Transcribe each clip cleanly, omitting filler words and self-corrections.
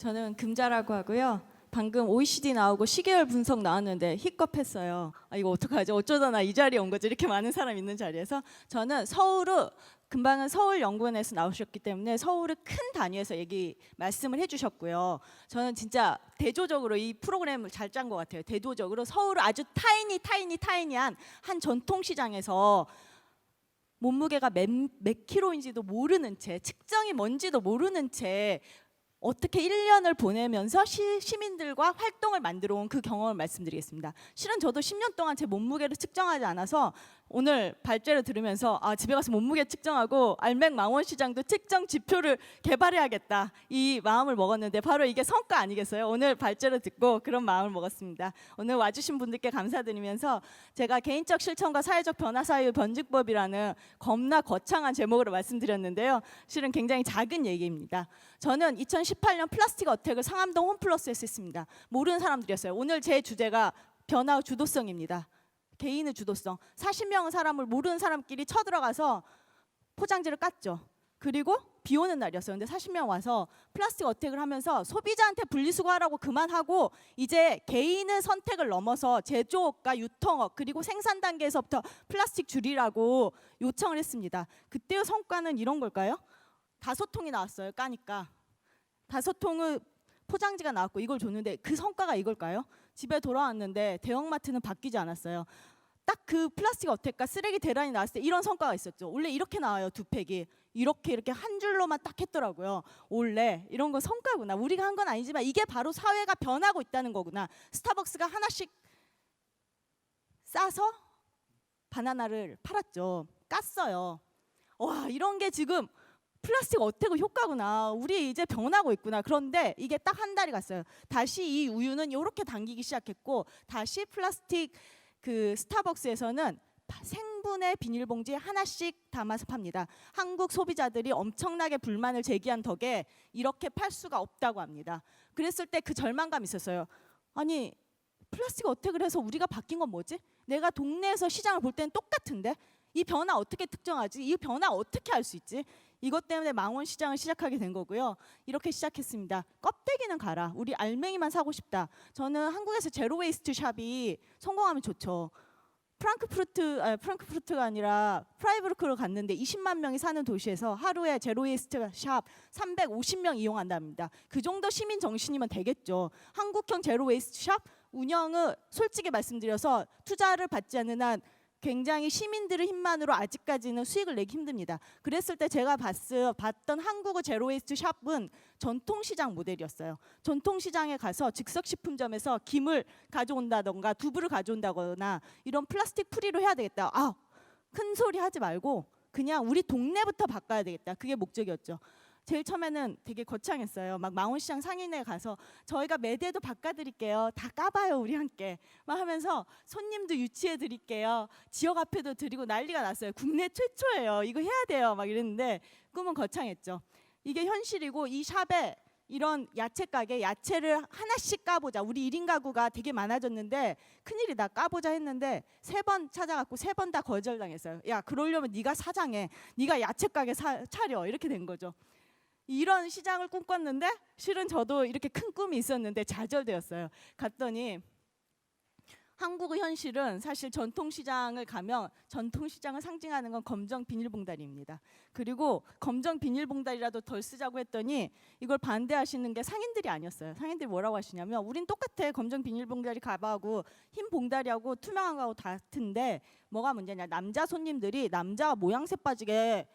저는 금자라고 하고요. 방금 OECD 나오고 시계열 분석 나왔는데 힙겁했어요. 이거 어떡하지? 어쩌다 나 이 자리에 온 거지? 이렇게 많은 사람 있는 자리에서. 저는 금방은 서울연구원에서 나오셨기 때문에 서울을 큰 단위에서 말씀을 해주셨고요. 저는 진짜 대조적으로 이 프로그램을 잘 짠 것 같아요. 대조적으로 서울을 아주 타이니한 한 전통시장에서 몸무게가 몇 킬로인지도 모르는 채, 측정이 뭔지도 모르는 채 어떻게 1년을 보내면서 시민들과 활동을 만들어 온 그 경험을 말씀드리겠습니다. 실은 저도 10년 동안 제 몸무게를 측정하지 않아서 오늘 발제를 들으면서 집에 가서 몸무게 측정하고 알맹 망원시장도 측정 지표를 개발해야겠다 이 마음을 먹었는데 바로 이게 성과 아니겠어요? 오늘 발제를 듣고 그런 마음을 먹었습니다. 오늘 와주신 분들께 감사드리면서 제가 개인적 실천과 사회적 변화 사유 변증법이라는 겁나 거창한 제목으로 말씀드렸는데요. 실은 굉장히 작은 얘기입니다. 저는 2018년 플라스틱 어택을 상암동 홈플러스에서 했습니다. 모르는 사람들이었어요. 오늘 제 주제가 변화 주도성입니다. 개인의 주도성. 40명 사람을 모르는 사람끼리 쳐들어가서 포장지를 깠죠. 그리고 비 오는 날이었어요. 근데 40명 와서 플라스틱 어택을 하면서 소비자한테 분리수거하라고 그만하고 이제 개인의 선택을 넘어서 제조업과 유통업 그리고 생산 단계에서부터 플라스틱 줄이라고 요청을 했습니다. 그때의 성과는 이런 걸까요? 5통이 나왔어요. 까니까 5통의 포장지가 나왔고 이걸 줬는데 그 성과가 이걸까요? 집에 돌아왔는데 대형마트는 바뀌지 않았어요. 딱 그 플라스틱 어택과 쓰레기 대란이 나왔을 때 이런 성과가 있었죠. 원래 이렇게 나와요. 2팩이 이렇게 한 줄로만 딱 했더라고요. 원래 이런 건 성과구나. 우리가 한 건 아니지만 이게 바로 사회가 변하고 있다는 거구나. 스타벅스가 하나씩 싸서 바나나를 팔았죠. 깠어요. 와, 이런 게 지금 플라스틱 어택의 효과구나. 우리 이제 변하고 있구나. 그런데 이게 딱 한 달이 갔어요. 다시 이 우유는 이렇게 당기기 시작했고 다시 플라스틱 스타벅스에서는 생분해 비닐봉지에 하나씩 담아서 팝니다. 한국 소비자들이 엄청나게 불만을 제기한 덕에 이렇게 팔 수가 없다고 합니다. 그랬을 때 그 절망감이 있었어요. 아니 플라스틱 어택을 해서 우리가 바뀐 건 뭐지? 내가 동네에서 시장을 볼 때는 똑같은데 이 변화 어떻게 특정하지? 이 변화 어떻게 알 수 있지? 이것 때문에 망원시장을 시작하게 된 거고요. 이렇게 시작했습니다. 껍데기는 가라. 우리 알맹이만 사고 싶다. 저는 한국에서 제로 웨이스트 샵이 성공하면 좋죠. 프랑크푸르트가 아니라 프라이부르크로 갔는데 20만 명이 사는 도시에서 하루에 제로 웨이스트 샵 350명 이용한답니다. 그 정도 시민 정신이면 되겠죠. 한국형 제로 웨이스트 샵 운영을 솔직히 말씀드려서 투자를 받지 않는 한 굉장히 시민들의 힘만으로 아직까지는 수익을 내기 힘듭니다. 그랬을 때 제가 봤던 한국의 제로웨이스트 샵은 전통시장 모델이었어요. 전통시장에 가서 즉석식품점에서 김을 가져온다던가 두부를 가져온다거나 이런 플라스틱 프리로 해야 되겠다. 큰 소리 하지 말고 그냥 우리 동네부터 바꿔야 되겠다. 그게 목적이었죠. 제일 처음에는 되게 거창했어요. 막 망원시장 상인회 가서 저희가 매대도 바꿔드릴게요. 다 까봐요 우리 함께. 막 하면서 손님도 유치해 드릴게요. 지역 앞에도 드리고 난리가 났어요. 국내 최초예요. 이거 해야 돼요. 막 이랬는데 꿈은 거창했죠. 이게 현실이고 이 샵에 이런 야채 가게 야채를 하나씩 까보자. 우리 1인 가구가 되게 많아졌는데 큰일이다. 까보자 했는데 3번 찾아갔고 3번 다 거절당했어요. 야 그러려면 네가 사장해. 네가 야채 가게 차려. 이렇게 된 거죠. 이런 시장을 꿈꿨는데 실은 저도 이렇게 큰 꿈이 있었는데 좌절되었어요. 갔더니 한국의 현실은 사실 전통시장을 가면 전통시장을 상징하는 건 검정 비닐봉다리입니다. 그리고 검정 비닐봉다리라도 덜 쓰자고 했더니 이걸 반대하시는 게 상인들이 아니었어요. 상인들이 뭐라고 하시냐면 우린 똑같아. 검정 비닐봉다리 가방하고 흰 봉다리하고 투명한 거하고 같은데 뭐가 문제냐. 남자 손님들이 남자가 모양새 빠지게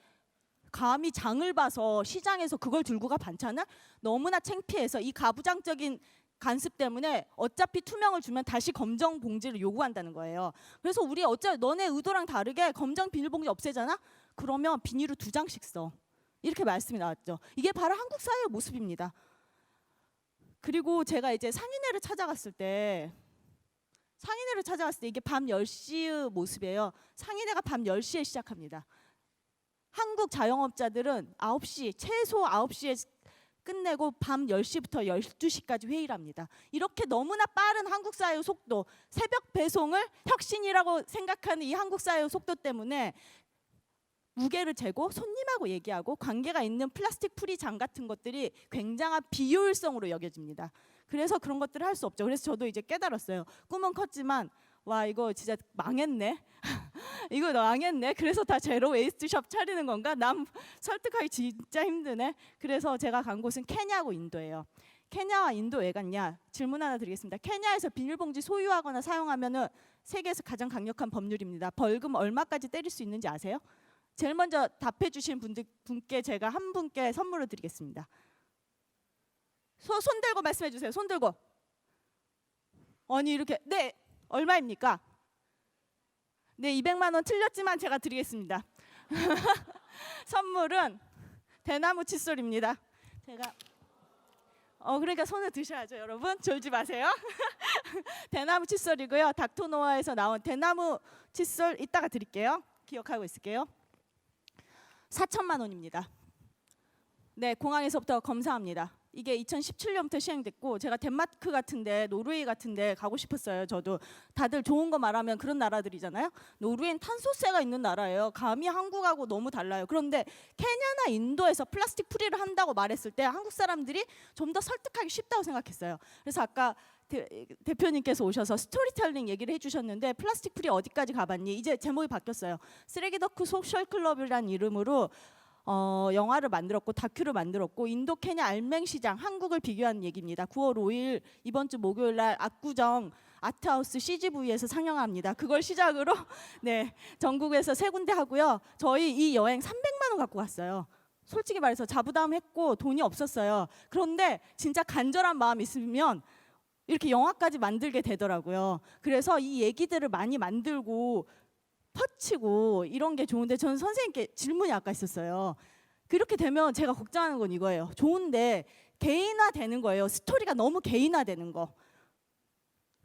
감히 장을 봐서 시장에서 그걸 들고 가 반찬을 너무나 창피해서 이 가부장적인 간섭 때문에 어차피 투명을 주면 다시 검정 봉지를 요구한다는 거예요. 그래서 우리 너네 의도랑 다르게 검정 비닐봉지 없애잖아? 그러면 비닐을 2장씩 써. 이렇게 말씀이 나왔죠. 이게 바로 한국 사회의 모습입니다. 그리고 제가 이제 상인회를 찾아갔을 때 이게 밤 10시의 모습이에요. 상인회가 밤 10시에 시작합니다. 한국 자영업자들은 9시, 최소 9시에 끝내고 밤 10시부터 12시까지 회의를 합니다. 이렇게 너무나 빠른 한국 사회의 속도, 새벽 배송을 혁신이라고 생각하는 이 한국 사회의 속도 때문에 무게를 재고 손님하고 얘기하고 관계가 있는 플라스틱 프리 장 같은 것들이 굉장한 비효율성으로 여겨집니다. 그래서 그런 것들을 할 수 없죠. 그래서 저도 이제 깨달았어요. 꿈은 컸지만 와 이거 진짜 망했네. 이거 망했네. 그래서 다 제로 웨이스트 숍 차리는 건가? 남 설득하기 진짜 힘드네. 그래서 제가 간 곳은 케냐하고 인도예요. 케냐와 인도 왜 갔냐? 질문 하나 드리겠습니다. 케냐에서 비닐봉지 소유하거나 사용하면은 세계에서 가장 강력한 법률입니다. 벌금 얼마까지 때릴 수 있는지 아세요? 제일 먼저 답해 주신 분께 제가 한 분께 선물을 드리겠습니다. 손 들고 말씀해 주세요. 손 들고. 아니 이렇게 네 얼마입니까? 네 200만 원 틀렸지만 제가 드리겠습니다. 선물은 대나무 칫솔입니다. 제가 그러니까 손을 드셔야죠, 여러분. 졸지 마세요. 대나무 칫솔이고요. 닥터노아에서 나온 대나무 칫솔 이따가 드릴게요. 기억하고 있을게요. 4천만 원입니다. 네, 공항에서부터 검사합니다. 이게 2017년부터 시행됐고 제가 덴마크 같은데 노르웨이 같은데 가고 싶었어요. 저도 다들 좋은 거 말하면 그런 나라들이잖아요. 노르웨이는 탄소세가 있는 나라예요. 감히 한국하고 너무 달라요. 그런데 케냐나 인도에서 플라스틱 프리를 한다고 말했을 때 한국 사람들이 좀 더 설득하기 쉽다고 생각했어요. 그래서 아까 대표님께서 오셔서 스토리텔링 얘기를 해주셨는데 플라스틱 프리 어디까지 가봤니? 이제 제목이 바뀌었어요. 쓰레기 덕후 소셜 클럽이라는 이름으로 영화를 만들었고 다큐를 만들었고 인도 케냐 알맹시장 한국을 비교하는 얘기입니다. 9월 5일 이번 주 목요일 날 압구정 아트하우스 CGV에서 상영합니다. 그걸 시작으로 네 전국에서 3군데 하고요. 저희 이 여행 300만 원 갖고 갔어요. 솔직히 말해서 자부담했고 돈이 없었어요. 그런데 진짜 간절한 마음 있으면 이렇게 영화까지 만들게 되더라고요. 그래서 이 얘기들을 많이 만들고 퍼치고 이런 게 좋은데 저는 선생님께 질문이 아까 있었어요. 그렇게 되면 제가 걱정하는 건 이거예요. 좋은데 개인화되는 거예요. 스토리가 너무 개인화되는 거.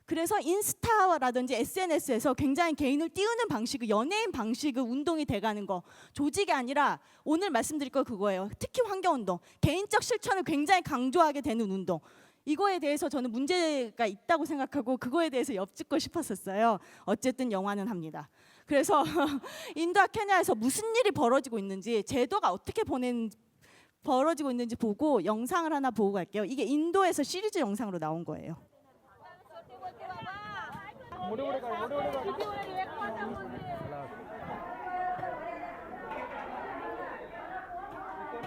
그래서 인스타라든지 SNS에서 굉장히 개인을 띄우는 방식이 연예인 방식의 운동이 돼가는 거. 조직이 아니라 오늘 말씀드릴 거 그거예요. 특히 환경운동. 개인적 실천을 굉장히 강조하게 되는 운동. 이거에 대해서 저는 문제가 있다고 생각하고 그거에 대해서 엿듣고 싶었었어요. 어쨌든 영화는 합니다. 그래서 인도와 케냐에서 무슨 일이 벌어지고 있는지 제도가 어떻게 벌어지고 있는지 보고 영상을 하나 보고 갈게요. 이게 인도에서 시리즈 영상으로 나온 거예요.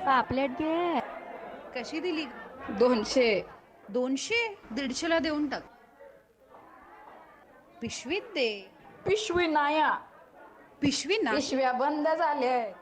पापलेट घे कशी दिली 200 200 150ला देऊन टाक पिशवीत दे पिशवी नाया पिशवी ना पिशव्या बंद झाल्या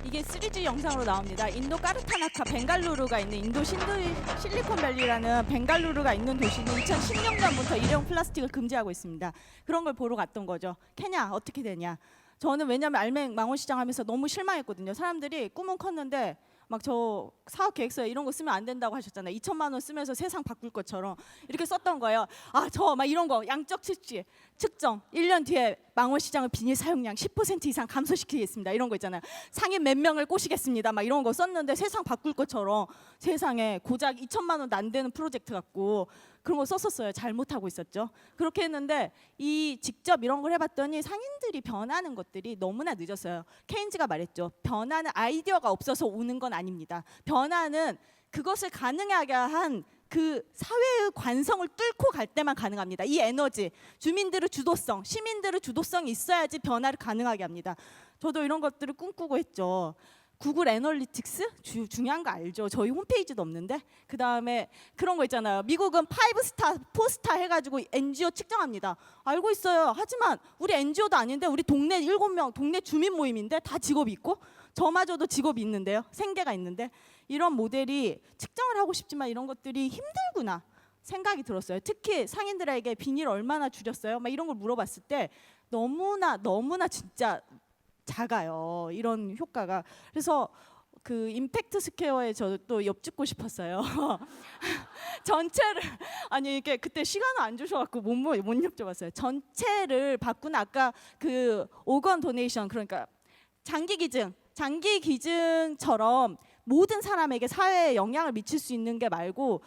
이게 3D 영상으로 나옵니다. 인도 까르타나카 벵갈루루가 있는 인도 실리콘밸리라는 벵갈루루가 있는 도시는 2016년부터 일회용 플라스틱을 금지하고 있습니다. 그런 걸 보러 갔던 거죠. 케냐 어떻게 되냐. 저는 왜냐하면 알맹 망원시장 하면서 너무 실망했거든요. 사람들이 꿈은 컸는데 막 저 사업 계획서에 이런 거 쓰면 안 된다고 하셨잖아요. 2천만 원 쓰면서 세상 바꿀 것처럼 이렇게 썼던 거예요. 저 막 이런 거 양적 측지 측정 1년 뒤에 망원시장의 비닐 사용량 10% 이상 감소시키겠습니다. 이런 거 있잖아요. 상인 몇 명을 꼬시겠습니다. 막 이런 거 썼는데 세상 바꿀 것처럼 세상에 고작 2천만 원도 안 되는 프로젝트 갖고 그런 거 썼었어요. 잘못하고 있었죠. 그렇게 했는데 직접 이런 걸 해봤더니 상인들이 변하는 것들이 너무나 늦었어요. 케인즈가 말했죠. 변화는 아이디어가 없어서 오는 건 아닙니다. 변화는 그것을 가능하게 한 그 사회의 관성을 뚫고 갈 때만 가능합니다. 이 에너지, 주민들의 주도성, 시민들의 주도성이 있어야지 변화를 가능하게 합니다. 저도 이런 것들을 꿈꾸고 했죠. 구글 애널리틱스 중요한 거 알죠? 저희 홈페이지도 없는데 그 다음에 그런 거 있잖아요. 미국은 5스타, 4스타 해가지고 NGO 측정합니다. 알고 있어요. 하지만 우리 NGO도 아닌데 우리 동네 7명 동네 주민 모임인데 다 직업이 있고 저마저도 직업이 있는데요. 생계가 있는데 이런 모델이 측정을 하고 싶지만 이런 것들이 힘들구나. 생각이 들었어요. 특히 상인들에게 비닐 얼마나 줄였어요? 막 이런 걸 물어봤을 때 너무나 진짜 작아요. 이런 효과가. 그래서 그 임팩트 스퀘어에 저 또 엿듣고 싶었어요. 전체를 아니 이게 그때 시간을 안 주셔갖고 못 여쭤봤어요. 전체를 바꾸는 아까 그 오건 도네이션 그러니까 장기 기증처럼 모든 사람에게 사회에 영향을 미칠 수 있는 게 말고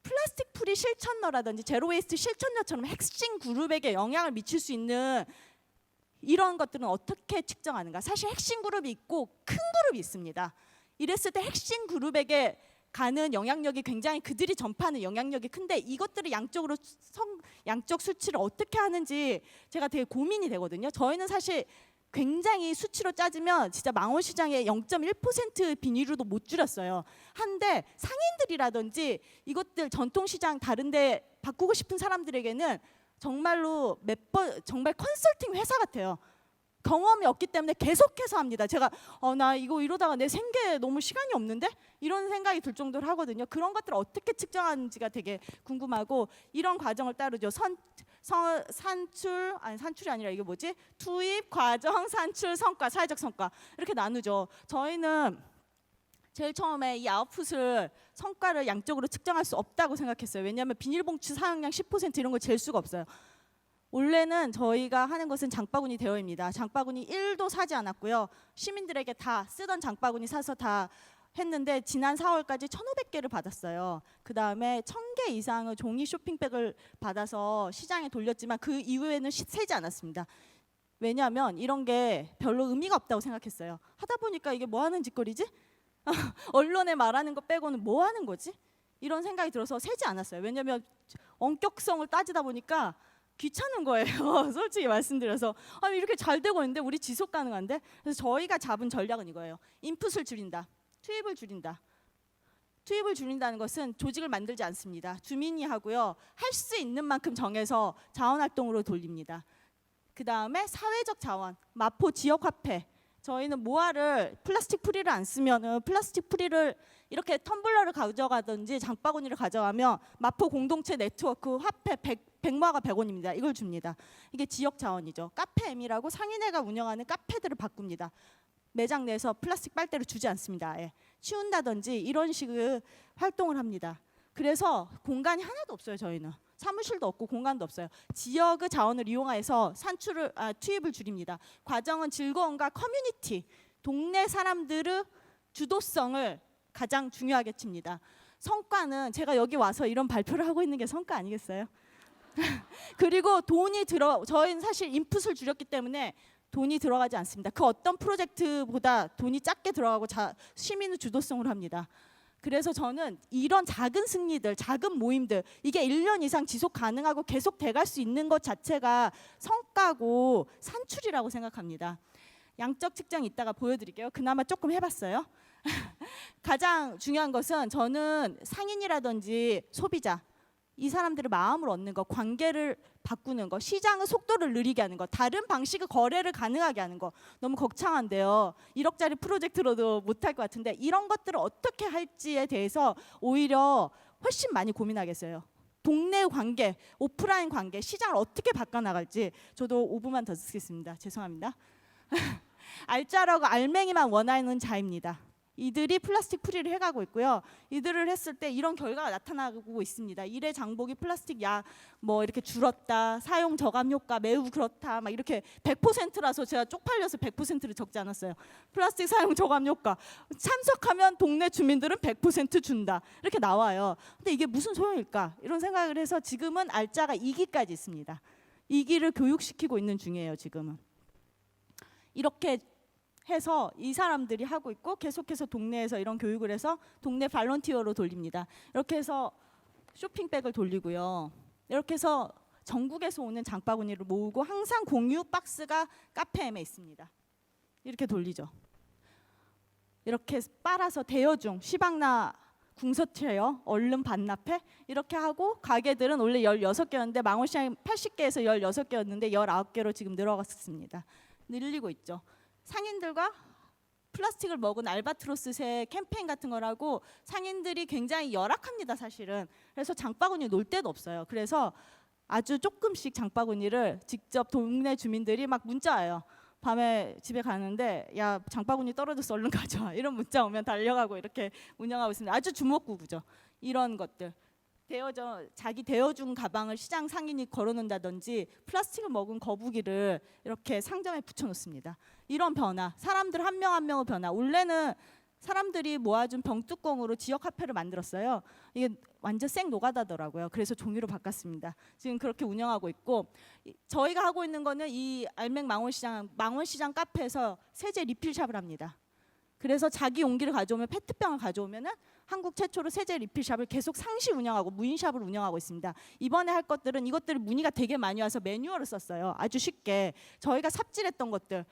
플라스틱 프리 실천러라든지 제로 웨이스트 실천러처럼 핵심 그룹에게 영향을 미칠 수 있는 이런 것들은 어떻게 측정하는가? 사실 핵심 그룹이 있고 큰 그룹이 있습니다. 이랬을 때 핵심 그룹에게 가는 영향력이 굉장히 그들이 전파하는 영향력이 큰데 이것들을 양적 수치를 어떻게 하는지 제가 되게 고민이 되거든요. 저희는 사실 굉장히 수치로 따지면 진짜 망원 시장의 0.1% 비닐로도 못 줄였어요. 한데 상인들이라든지 이것들 전통 시장 다른데 바꾸고 싶은 사람들에게는 정말로 정말 컨설팅 회사 같아요. 경험이 없기 때문에 계속해서 합니다. 제가 나 이거 이러다가 내 생계에 너무 시간이 없는데 이런 생각이 들 정도로 하거든요. 그런 것들을 어떻게 측정하는지가 되게 궁금하고 이런 과정을 따르죠. 산출이 아니라 이게 뭐지? 투입, 과정, 산출, 성과, 사회적 성과 이렇게 나누죠. 저희는 제일 처음에 이 아웃풋을 성과를 양적으로 측정할 수 없다고 생각했어요. 왜냐하면 비닐봉투 사용량 10% 이런 걸 잴 수가 없어요. 원래는 저희가 하는 것은 장바구니 대여입니다. 장바구니 1도 사지 않았고요. 시민들에게 다 쓰던 장바구니 사서 다 했는데 지난 4월까지 1,500개를 받았어요. 그 다음에 1,000개 이상의 종이 쇼핑백을 받아서 시장에 돌렸지만 그 이후에는 세지 않았습니다. 왜냐하면 이런 게 별로 의미가 없다고 생각했어요. 하다 보니까 이게 뭐 하는 짓거리지? 언론에 말하는 거 빼고는 뭐 하는 거지? 이런 생각이 들어서 세지 않았어요. 왜냐하면 원격성을 따지다 보니까 귀찮은 거예요. 솔직히 말씀드려서 아니 이렇게 잘 되고 있는데 우리 지속 가능한데? 그래서 저희가 잡은 전략은 이거예요. 인풋을 줄인다. 투입을 줄인다. 투입을 줄인다는 것은 조직을 만들지 않습니다. 주민이 하고요. 할 수 있는 만큼 정해서 자원활동으로 돌립니다. 그 다음에 사회적 자원, 마포 지역화폐. 저희는 모아를 플라스틱 프리를 안 쓰면은 플라스틱 프리를 이렇게 텀블러를 가져가든지 장바구니를 가져가면 마포 공동체 네트워크 화폐 100모아가 100원입니다. 이걸 줍니다. 이게 지역 자원이죠. 카페엠이라고 상인회가 운영하는 카페들을 바꿉니다. 매장 내에서 플라스틱 빨대를 주지 않습니다. 아예. 치운다든지 이런 식의 활동을 합니다. 그래서 공간이 하나도 없어요. 저희는 사무실도 없고 공간도 없어요. 지역의 자원을 이용해서 투입을 줄입니다. 과정은 즐거움과 커뮤니티, 동네 사람들의 주도성을 가장 중요하게 칩니다. 성과는 제가 여기 와서 이런 발표를 하고 있는 게 성과 아니겠어요? 그리고 저희는 사실 인풋을 줄였기 때문에 돈이 들어가지 않습니다. 그 어떤 프로젝트보다 돈이 작게 들어가고 시민의 주도성으로 합니다. 그래서 저는 이런 작은 승리들, 작은 모임들 이게 1년 이상 지속 가능하고 계속 돼갈 수 있는 것 자체가 성과고 산출이라고 생각합니다. 양적 측정 이따가 보여드릴게요. 그나마 조금 해봤어요. 가장 중요한 것은 저는 상인이라든지 소비자 이 사람들의 마음을 얻는 거, 관계를 바꾸는 거, 시장의 속도를 느리게 하는 거, 다른 방식의 거래를 가능하게 하는 거 너무 거창한데요. 1억짜리 프로젝트로도 못할 것 같은데 이런 것들을 어떻게 할지에 대해서 오히려 훨씬 많이 고민하겠어요. 동네 관계, 오프라인 관계, 시장을 어떻게 바꿔나갈지 저도 5분만 더 쓰겠습니다. 죄송합니다. 알짜라고 알맹이만 원하는 자입니다. 이들이 플라스틱 프리를 해가고 있고요. 이들을 했을 때 이런 결과가 나타나고 있습니다. 일회 장복이 플라스틱 뭐 이렇게 줄었다. 사용 저감 효과 매우 그렇다. 막 이렇게 100%라서 제가 쪽팔려서 100%를 적지 않았어요. 플라스틱 사용 저감 효과. 참석하면 동네 주민들은 100% 준다. 이렇게 나와요. 근데 이게 무슨 소용일까? 이런 생각을 해서 지금은 알짜가 2기까지 있습니다. 2기를 교육시키고 있는 중이에요. 지금은. 이렇게 해서 이 사람들이 하고 있고 계속해서 동네에서 이런 교육을 해서 동네 발런티어로 돌립니다. 이렇게 해서 쇼핑백을 돌리고요. 이렇게 해서 전국에서 오는 장바구니를 모으고 항상 공유 박스가 카페엠에 있습니다. 이렇게 돌리죠. 이렇게 빨아서 대여중 시방나 궁서체요, 얼른 반납해 이렇게 하고 가게들은 원래 16개였는데 망원시장이 80개에서 16개였는데 19개로 지금 늘어갔습니다. 늘리고 있죠. 상인들과 플라스틱을 먹은 알바트로스 새 캠페인 같은 거라고 상인들이 굉장히 열악합니다, 사실은. 그래서 장바구니 놓을 데도 없어요. 그래서 아주 조금씩 장바구니를 직접 동네 주민들이 막 문자 와요. 밤에 집에 가는데 야 장바구니 떨어져서 얼른 가져와 이런 문자 오면 달려가고 이렇게 운영하고 있습니다. 아주 주먹구구죠. 이런 것들 자기 데워준 가방을 시장 상인이 걸어놓는다든지 플라스틱을 먹은 거북이를 이렇게 상점에 붙여놓습니다. 이런 변화, 사람들 한 명 한 명의 변화. 원래는 사람들이 모아준 병뚜껑으로 지역 화폐를 만들었어요. 이게 완전 생 노가다더라고요. 그래서 종이로 바꿨습니다. 지금 그렇게 운영하고 있고, 저희가 하고 있는 거는 이 알맹 망원시장 카페에서 세제 리필샵을 합니다. 그래서 자기 용기를 가져오면 페트병을 가져오면은 한국 최초로 세제 리필샵을 계속 상시 운영하고 무인샵을 운영하고 있습니다. 이번에 할 것들은 이것들을 문의가 되게 많이 와서 매뉴얼을 썼어요. 아주 쉽게 저희가 삽질했던 것들,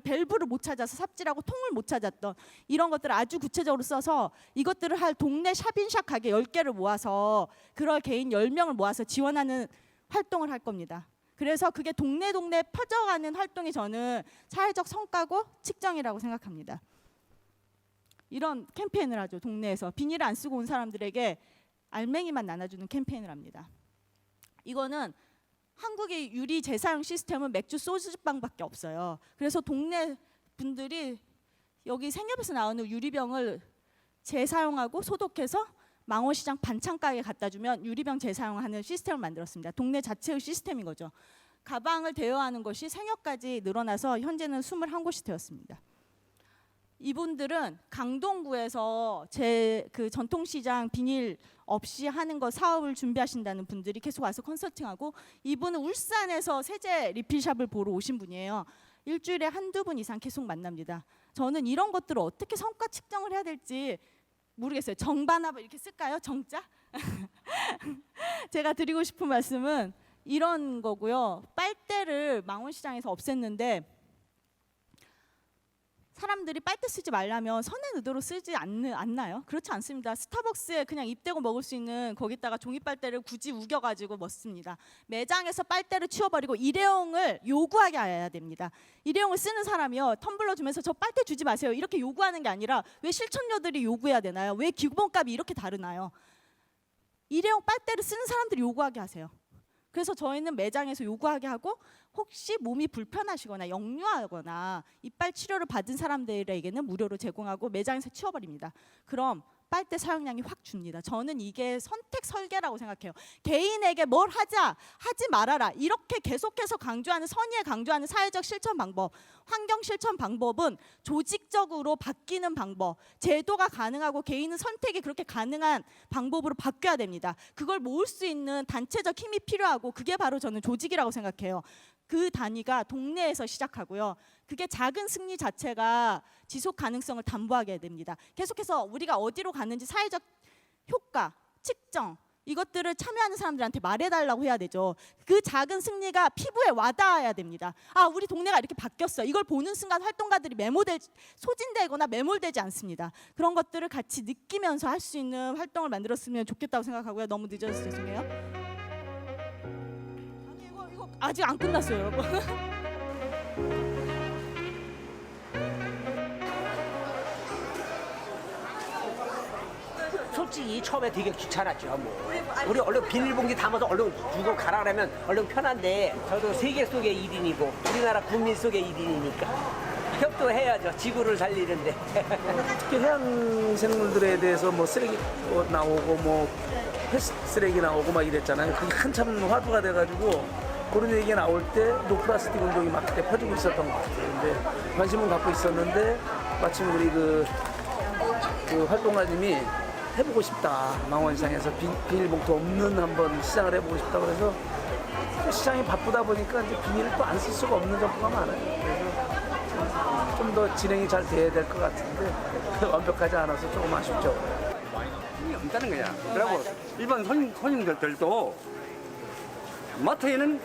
밸브를 못 찾아서 삽질하고 통을 못 찾았던 이런 것들을 아주 구체적으로 써서 이것들을 할 동네 샵인샵 가게 10개를 모아서 그럴 개인 10명을 모아서 지원하는 활동을 할 겁니다. 그래서 그게 동네 퍼져가는 활동이 저는 사회적 성과고 측정이라고 생각합니다. 이런 캠페인을 하죠. 동네에서 비닐을 안 쓰고 온 사람들에게 알맹이만 나눠주는 캠페인을 합니다. 이거는 한국의 유리 재사용 시스템은 맥주 소주병밖에 없어요. 그래서 동네 분들이 여기 생협에서 나오는 유리병을 재사용하고 소독해서 망원시장 반창가게 갖다 주면 유리병 재사용하는 시스템을 만들었습니다. 동네 자체의 시스템인 거죠. 가방을 대여하는 것이 생협까지 늘어나서 현재는 21곳이 되었습니다. 이분들은 강동구에서 그 전통시장 비닐 없이 하는 거 사업을 준비하신다는 분들이 계속 와서 컨설팅하고, 이분은 울산에서 세제 리필샵을 보러 오신 분이에요. 일주일에 한두 분 이상 계속 만납니다. 저는 이런 것들을 어떻게 성과 측정을 해야 될지 모르겠어요. 정반합 이렇게 쓸까요? 정자? 제가 드리고 싶은 말씀은 이런 거고요. 빨대를 망원시장에서 없앴는데 사람들이 빨대 쓰지 말라면 선한 의도로 쓰지 않나요? 그렇지 않습니다. 스타벅스에 그냥 입대고 먹을 수 있는 거기다가 종이 빨대를 굳이 우겨가지고 먹습니다. 매장에서 빨대를 치워버리고 일회용을 요구하게 해야 됩니다. 일회용을 쓰는 사람이요, 텀블러 주면서 저 빨대 주지 마세요 이렇게 요구하는 게 아니라 왜 실천료들이 요구해야 되나요? 왜 기본값이 이렇게 다르나요? 일회용 빨대를 쓰는 사람들이 요구하게 하세요. 그래서 저희는 매장에서 요구하게 하고, 혹시 몸이 불편하시거나 역류하거나 이빨 치료를 받은 사람들에게는 무료로 제공하고 매장에서 치워버립니다. 그럼 빨대 사용량이 확 줍니다. 저는 이게 선택 설계라고 생각해요. 개인에게 뭘 하지 말아라 이렇게 계속해서 강조하는, 선의에 강조하는 사회적 실천 방법, 환경 실천 방법은 조직적으로 바뀌는 방법, 제도가 가능하고 개인은 선택이 그렇게 가능한 방법으로 바뀌어야 됩니다. 그걸 모을 수 있는 단체적 힘이 필요하고, 그게 바로 저는 조직이라고 생각해요. 그 단위가 동네에서 시작하고요. 그게 작은 승리 자체가 지속 가능성을 담보하게 됩니다. 계속해서 우리가 어디로 갔는지 사회적 효과, 측정, 이것들을 참여하는 사람들한테 말해달라고 해야 되죠. 그 작은 승리가 피부에 와닿아야 됩니다. 아, 우리 동네가 이렇게 바뀌었어. 이걸 보는 순간 활동가들이 소진되거나 매몰되지 않습니다. 그런 것들을 같이 느끼면서 할 수 있는 활동을 만들었으면 좋겠다고 생각하고요. 너무 늦어서 죄송해요. 아니, 이거 아직 안 끝났어요, 여러분. 솔직히 처음에 되게 귀찮았죠. 뭐. 우리 얼른 비닐봉지 담아서 얼른 주고 가라라면 얼른 편한데, 저도 세계 속의 1인이고 우리나라 국민 속의 1인이니까 협조해야죠. 지구를 살리는데. 특히 해양 생물들에 대해서 뭐 쓰레기 나오고 뭐 폐쓰레기 나오고 막 이랬잖아요. 그게 한참 화두가 돼가지고 그런 얘기가 나올 때 노플라스틱 운동이 막 그때 퍼지고 있었던 것 같아요. 근데 관심은 갖고 있었는데 마침 우리 그 활동가님이 해보고 싶다. 망원시장에서 비닐봉투 없는 한번 시장을 해보고 싶다. 그래서 시장이 바쁘다 보니까 이제 비닐을 또 안 쓸 수가 없는 정도가 많아요. 그래서 좀 더 진행이 잘 돼야 될 것 같은데 완벽하지 않아서 조금 아쉽죠. 힘이 없다는 거야. 그리고 일반 손님들도 마트에는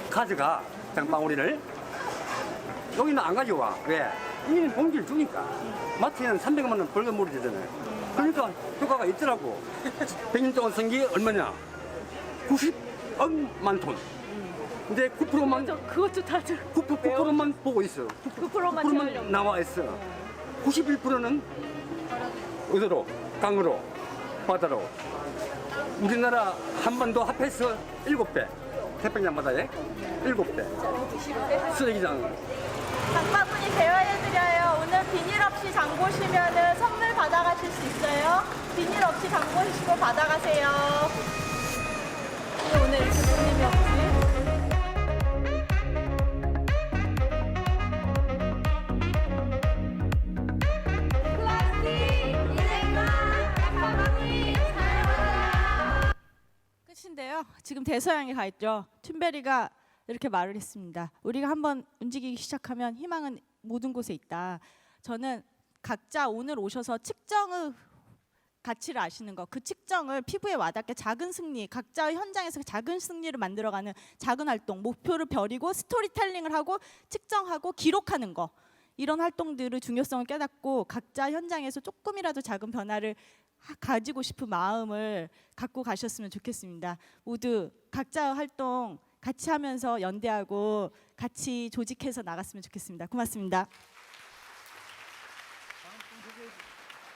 가져가 장바구니를, 여기는 안 가져와. 왜? 이미 봉지를 주니까. 마트에는 300만 원 벌금 물어주잖아요. 그러니까 효과가 있더라고. 100년 동안 쓴 게 얼마냐? 90억만 톤. 근데 9%만 그것도 다들 9%만 보고 있어. 9%만 9%만 나와 있어. 91%는 어디로? 강으로, 바다로. 우리나라 한반도 합해서 7배. 태평양 바다에 7배. 쓰레기장. 장바구니 대여해드려요. 오늘 비닐 없이 장 보시면은 선물 받아가실 수 있어요. 비닐 없이 장 보시고 받아가세요. 근데 오늘 이렇게 손님이 없지? 끝인데요. 지금 대서양에 가 있죠. 툰베리가 이렇게 말을 했습니다. 우리가 한번 움직이기 시작하면 희망은 모든 곳에 있다. 저는 각자 오늘 오셔서 측정의 가치를 아시는 것, 그 측정을 피부에 와닿게 작은 승리, 각자의 현장에서 작은 승리를 만들어가는 작은 활동, 목표를 벼리고 스토리텔링을 하고 측정하고 기록하는 거, 이런 활동들의 중요성을 깨닫고 각자 현장에서 조금이라도 작은 변화를 가지고 싶은 마음을 갖고 가셨으면 좋겠습니다. 모두 각자의 활동 같이 하면서 연대하고 같이 조직해서 나갔으면 좋겠습니다. 고맙습니다.